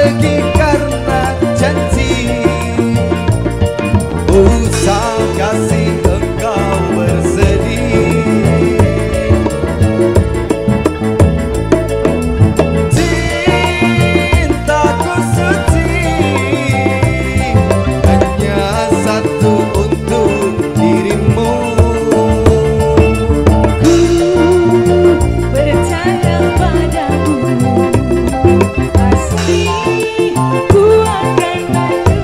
pergi karena janji. Usah kasih engkau bersedih. Cintaku suci hanya satu untuk dirimu. Ku percaya padamu, pasti ku akan bantu.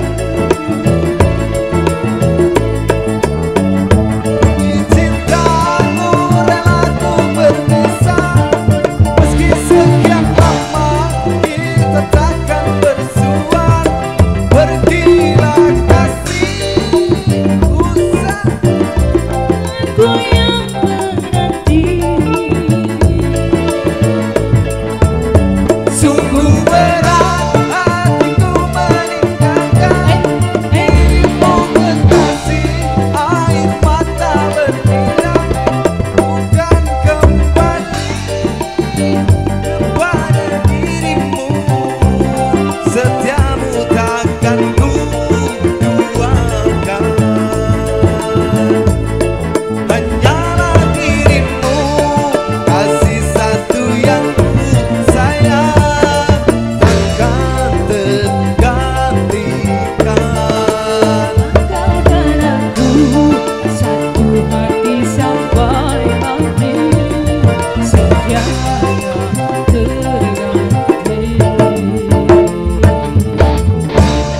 Cintamu rela ku berpisah, meski sekian lama kita takkan bersua. Pergilah kasih, usah Ku yang menanti. sungguh berat hatiku meninggalkan dirimu kekasih. Air mata berlinang, bukan kembali kepada dirimu. Setiamu takkan ku duakan, hanyalah dirimu, kasih satu yang ku sayang, takkan tergantikan. Kau dan aku satu hati sampai akhir, setianya terganti.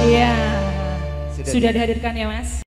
Ya, sudah dihadirkan ya Mas.